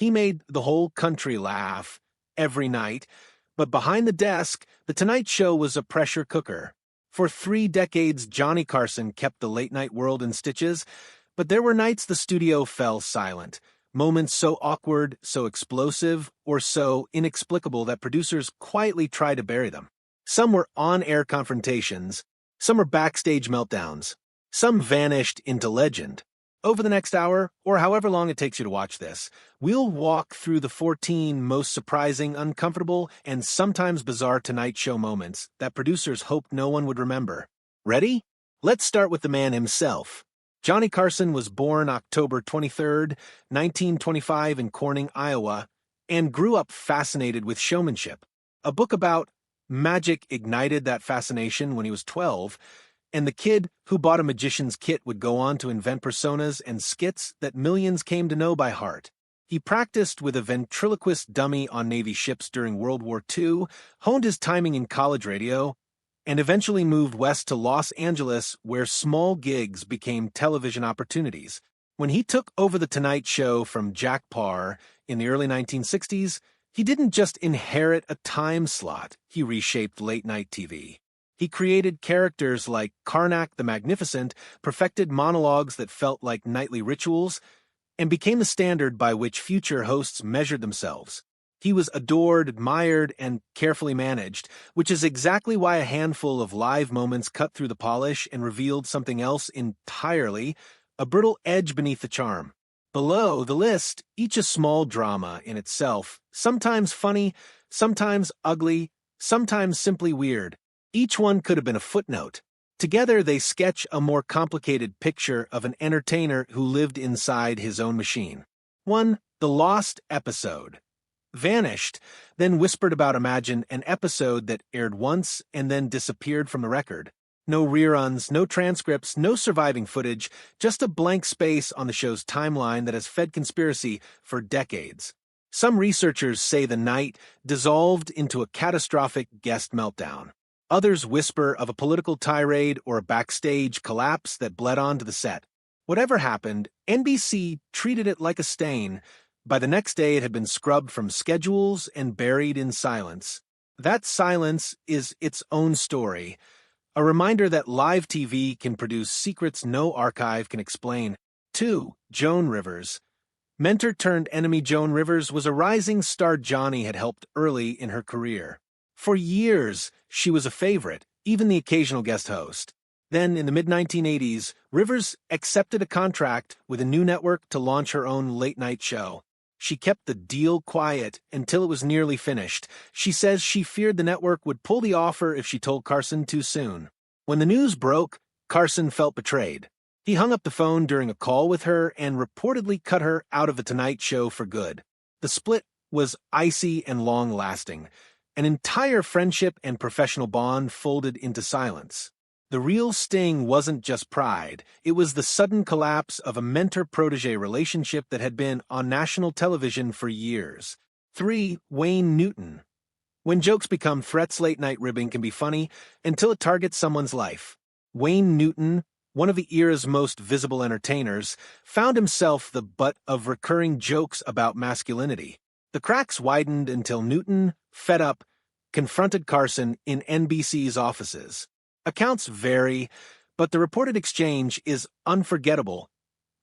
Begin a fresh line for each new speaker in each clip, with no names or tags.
He made the whole country laugh every night, but behind the desk, The Tonight Show was a pressure cooker. For 3 decades, Johnny Carson kept the late-night world in stitches, but there were nights the studio fell silent, moments so awkward, so explosive, or so inexplicable that producers quietly tried to bury them. Some were on-air confrontations, some were backstage meltdowns, some vanished into legend. Over the next hour, or however long it takes you to watch this, we'll walk through the 14 most surprising, uncomfortable, and sometimes bizarre Tonight Show moments that producers hoped no one would remember. Ready? Let's start with the man himself. Johnny Carson was born October 23, 1925 in Corning, Iowa, and grew up fascinated with showmanship. A book about magic ignited that fascination when he was 12, and the kid who bought a magician's kit would go on to invent personas and skits that millions came to know by heart. He practiced with a ventriloquist dummy on Navy ships during World War II, honed his timing in college radio, and eventually moved west to Los Angeles, where small gigs became television opportunities. When he took over The Tonight Show from Jack Paar in the early 1960s, he didn't just inherit a time slot, he reshaped late-night TV. He created characters like Karnak the Magnificent, perfected monologues that felt like nightly rituals, and became the standard by which future hosts measured themselves. He was adored, admired, and carefully managed, which is exactly why a handful of live moments cut through the polish and revealed something else entirely, a brittle edge beneath the charm. Below the list, each a small drama in itself, sometimes funny, sometimes ugly, sometimes simply weird. Each one could have been a footnote. Together they sketch a more complicated picture of an entertainer who lived inside his own machine. 1. The Lost Episode. Vanished, then whispered about. Imagine an episode that aired once and then disappeared from the record. No reruns, no transcripts, no surviving footage, just a blank space on the show's timeline that has fed conspiracy for decades. Some researchers say the night dissolved into a catastrophic guest meltdown. Others whisper of a political tirade or a backstage collapse that bled onto the set. Whatever happened, NBC treated it like a stain. By the next day, it had been scrubbed from schedules and buried in silence. That silence is its own story, a reminder that live TV can produce secrets no archive can explain. 2. Joan Rivers. Mentor-turned-enemy Joan Rivers was a rising star Johnny had helped early in her career. For years, she was a favorite, even the occasional guest host. Then, in the mid-1980s, Rivers accepted a contract with a new network to launch her own late-night show. She kept the deal quiet until it was nearly finished. She says she feared the network would pull the offer if she told Carson too soon. When the news broke, Carson felt betrayed. He hung up the phone during a call with her and reportedly cut her out of The Tonight Show for good. The split was icy and long-lasting. An entire friendship and professional bond folded into silence. The real sting wasn't just pride, it was the sudden collapse of a mentor-protege relationship that had been on national television for years. 3. Wayne Newton. When jokes become threats, late-night ribbing can be funny until it targets someone's life. Wayne Newton, one of the era's most visible entertainers, found himself the butt of recurring jokes about masculinity. The cracks widened until Newton, fed up, confronted Carson in NBC's offices. Accounts vary, but the reported exchange is unforgettable.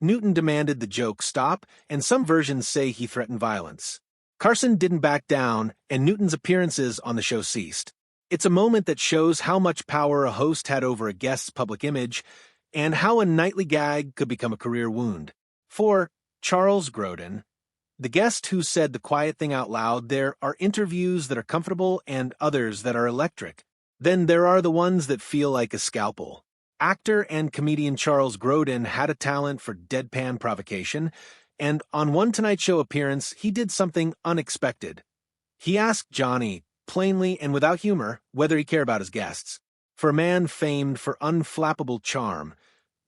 Newton demanded the joke stop, and some versions say he threatened violence. Carson didn't back down, and Newton's appearances on the show ceased. It's a moment that shows how much power a host had over a guest's public image, and how a nightly gag could become a career wound. 4. Charles Grodin. The guest who said the quiet thing out loud. There are interviews that are comfortable and others that are electric. Then there are the ones that feel like a scalpel. Actor and comedian Charles Grodin had a talent for deadpan provocation, and on one Tonight Show appearance, he did something unexpected. He asked Johnny, plainly and without humor, whether he cared about his guests. For a man famed for unflappable charm,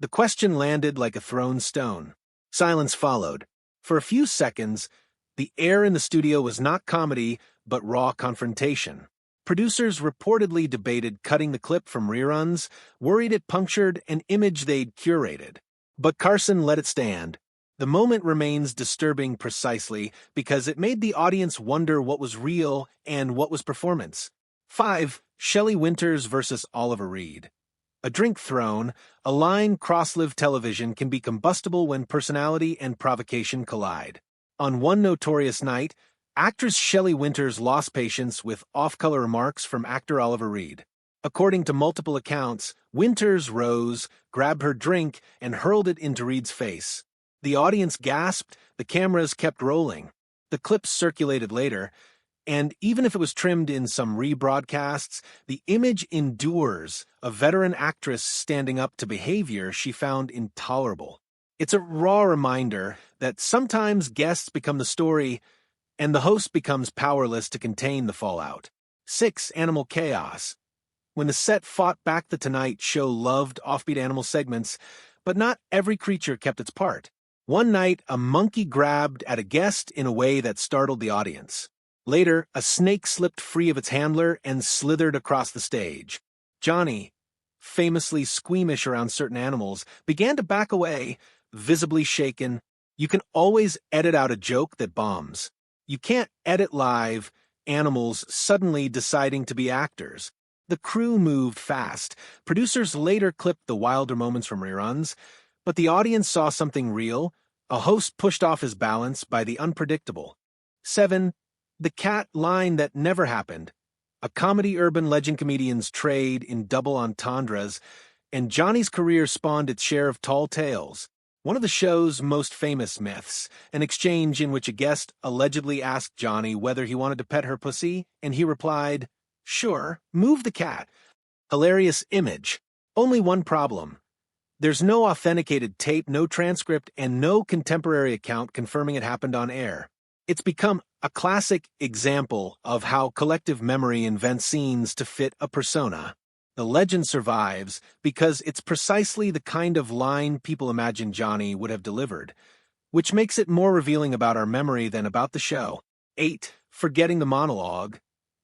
the question landed like a thrown stone. Silence followed. For a few seconds, the air in the studio was not comedy, but raw confrontation. Producers reportedly debated cutting the clip from reruns, worried it punctured an image they'd curated. But Carson let it stand. The moment remains disturbing precisely because it made the audience wonder what was real and what was performance. 5. Shelley Winters versus Oliver Reed. A drink thrown, a line cross-lived television can be combustible when personality and provocation collide. On one notorious night, actress Shelley Winters lost patience with off-color remarks from actor Oliver Reed. According to multiple accounts, Winters rose, grabbed her drink, and hurled it into Reed's face. The audience gasped, the cameras kept rolling. The clips circulated later, and even if it was trimmed in some rebroadcasts, the image endures, a veteran actress standing up to behavior she found intolerable. It's a raw reminder that sometimes guests become the story, and the host becomes powerless to contain the fallout. 6. Animal chaos. When the set fought back, The Tonight Show loved offbeat animal segments, but not every creature kept its part. One night, a monkey grabbed at a guest in a way that startled the audience. Later, a snake slipped free of its handler and slithered across the stage. Johnny, famously squeamish around certain animals, began to back away, visibly shaken. You can always edit out a joke that bombs. You can't edit live animals suddenly deciding to be actors. The crew moved fast. Producers later clipped the wilder moments from reruns, but the audience saw something real. A host pushed off his balance by the unpredictable. 7. The cat line that never happened. A comedy urban legend comedians trade in double entendres, and Johnny's career spawned its share of tall tales. One of the show's most famous myths, an exchange in which a guest allegedly asked Johnny whether he wanted to pet her pussy, and he replied, "Sure, move the cat." Hilarious image. Only one problem. There's no authenticated tape, no transcript, and no contemporary account confirming it happened on air. It's become a classic example of how collective memory invents scenes to fit a persona. The legend survives because it's precisely the kind of line people imagine Johnny would have delivered, which makes it more revealing about our memory than about the show. 8. Forgetting the monologue.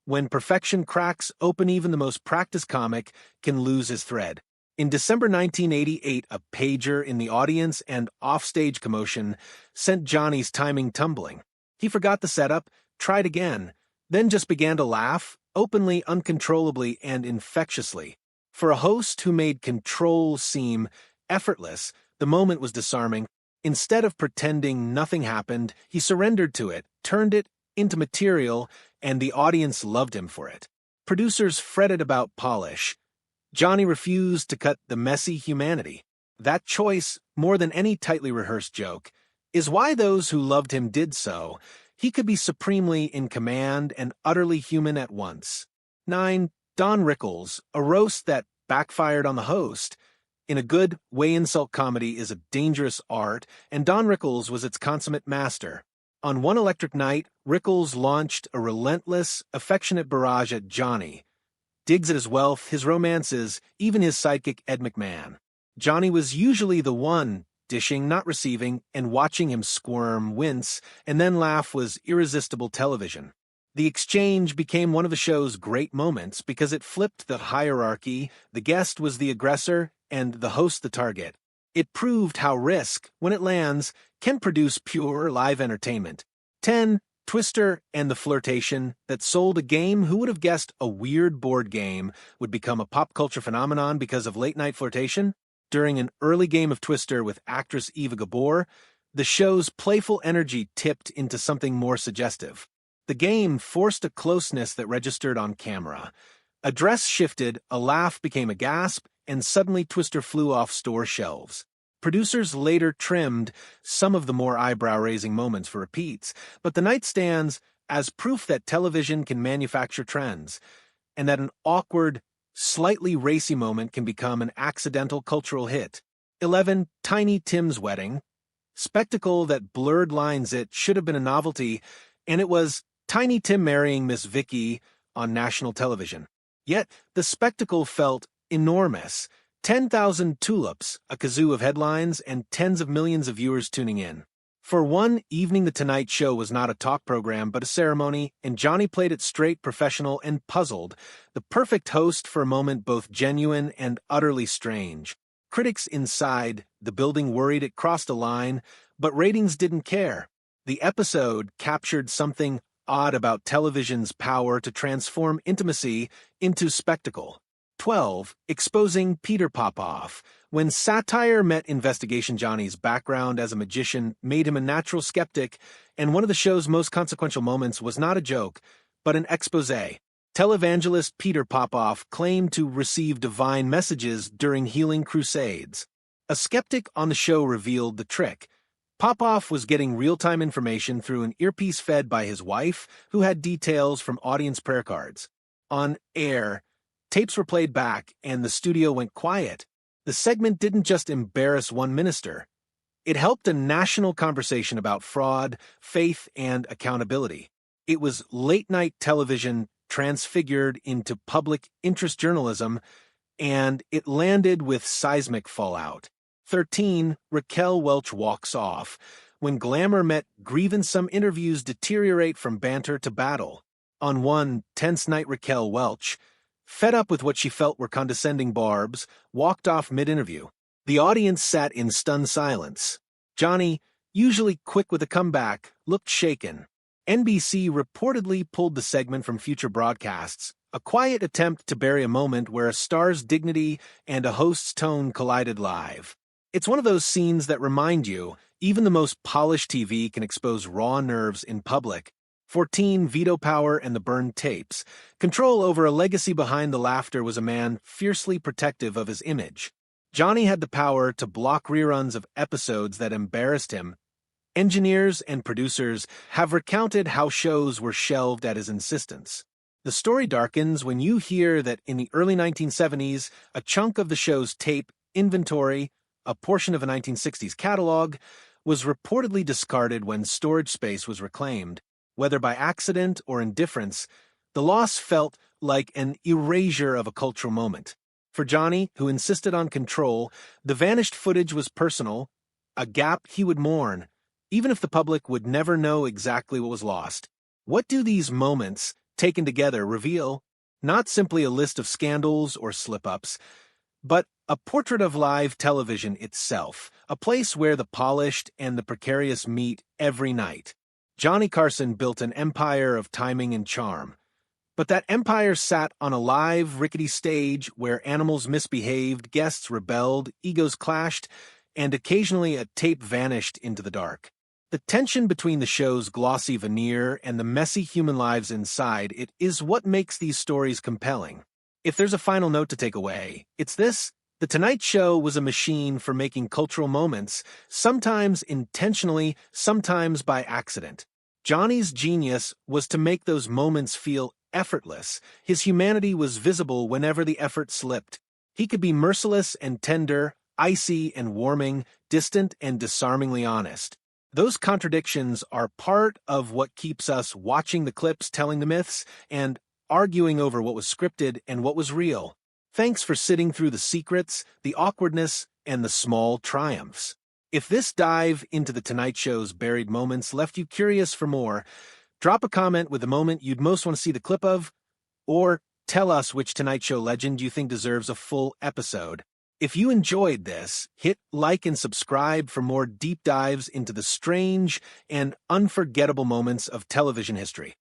When perfection cracks open, even the most practiced comic can lose his thread. In December 1988, a pager in the audience and offstage commotion sent Johnny's timing tumbling. He forgot the setup, tried again, then just began to laugh, openly, uncontrollably, and infectiously. For a host who made control seem effortless, the moment was disarming. Instead of pretending nothing happened, he surrendered to it, turned it into material, and the audience loved him for it. Producers fretted about polish. Johnny refused to cut the messy humanity. That choice, more than any tightly rehearsed joke, is why those who loved him did so. He could be supremely in command and utterly human at once. 9. Don Rickles, a roast that backfired on the host. In a good way, insult comedy is a dangerous art, and Don Rickles was its consummate master. On one electric night, Rickles launched a relentless, affectionate barrage at Johnny. Digs at his wealth, his romances, even his sidekick Ed McMahon. Johnny was usually the one dishing, not receiving, and watching him squirm, wince, and then laugh was irresistible television. The exchange became one of the show's great moments because it flipped the hierarchy. The guest was the aggressor and the host the target. It proved how risk, when it lands, can produce pure live entertainment. 10. Twister and the flirtation that sold a game. Who would have guessed a weird board game would become a pop culture phenomenon because of late-night flirtation? During an early game of Twister with actress Eva Gabor, the show's playful energy tipped into something more suggestive. The game forced a closeness that registered on camera. A dress shifted, a laugh became a gasp, and suddenly Twister flew off store shelves. Producers later trimmed some of the more eyebrow-raising moments for repeats, but the night stands as proof that television can manufacture trends, and that an awkward, slightly racy moment can become an accidental cultural hit. 11. Tiny Tim's wedding. Spectacle that blurred lines. It should have been a novelty, and it was Tiny Tim marrying Miss Vicky on national television. Yet the spectacle felt enormous. 10,000 tulips, a kazoo of headlines, and tens of millions of viewers tuning in. For one evening, The Tonight Show was not a talk program but a ceremony, and Johnny played it straight, professional, and puzzled, the perfect host for a moment both genuine and utterly strange. Critics inside the building worried it crossed a line, But ratings didn't care. The episode captured something odd about television's power to transform intimacy into spectacle. 12. Exposing Peter Popoff. When satire met investigation, Johnny's background as a magician made him a natural skeptic, and one of the show's most consequential moments was not a joke, but an expose. Televangelist Peter Popoff claimed to receive divine messages during healing crusades. A skeptic on the show revealed the trick. Popoff was getting real-time information through an earpiece fed by his wife, who had details from audience prayer cards. On air, tapes were played back, and the studio went quiet. The segment didn't just embarrass one minister. It helped a national conversation about fraud, faith, and accountability. It was late-night television transfigured into public interest journalism, and it landed with seismic fallout. 13. Raquel Welch walks off. When glamour met grievance, some interviews deteriorate from banter to battle. On one tense night, Raquel Welch, fed up with what she felt were condescending barbs, walked off mid-interview. The audience sat in stunned silence. Johnny, usually quick with a comeback, looked shaken. NBC reportedly pulled the segment from future broadcasts, a quiet attempt to bury a moment where a star's dignity and a host's tone collided live. It's one of those scenes that remind you, even the most polished TV can expose raw nerves in public. 14. Veto power and the burned tapes. Control over a legacy behind the laughter was a man fiercely protective of his image. Johnny had the power to block reruns of episodes that embarrassed him. Engineers and producers have recounted how shows were shelved at his insistence. The story darkens when you hear that in the early 1970s, a chunk of the show's tape inventory, a portion of a 1960s catalog, was reportedly discarded when storage space was reclaimed. Whether by accident or indifference, the loss felt like an erasure of a cultural moment. For Johnny, who insisted on control, the vanished footage was personal, a gap he would mourn, even if the public would never know exactly what was lost. What do these moments, taken together, reveal? Not simply a list of scandals or slip-ups, but a portrait of live television itself, a place where the polished and the precarious meet every night. Johnny Carson built an empire of timing and charm. But that empire sat on a live, rickety stage where animals misbehaved, guests rebelled, egos clashed, and occasionally a tape vanished into the dark. The tension between the show's glossy veneer and the messy human lives inside it is what makes these stories compelling. If there's a final note to take away, it's this: The Tonight Show was a machine for making cultural moments, sometimes intentionally, sometimes by accident. Johnny's genius was to make those moments feel effortless. His humanity was visible whenever the effort slipped. He could be merciless and tender, icy and warming, distant and disarmingly honest. Those contradictions are part of what keeps us watching the clips, telling the myths, and arguing over what was scripted and what was real. Thanks for sitting through the secrets, the awkwardness, and the small triumphs. If this dive into The Tonight Show's buried moments left you curious for more, drop a comment with the moment you'd most want to see the clip of, or tell us which Tonight Show legend you think deserves a full episode. If you enjoyed this, hit like and subscribe for more deep dives into the strange and unforgettable moments of television history.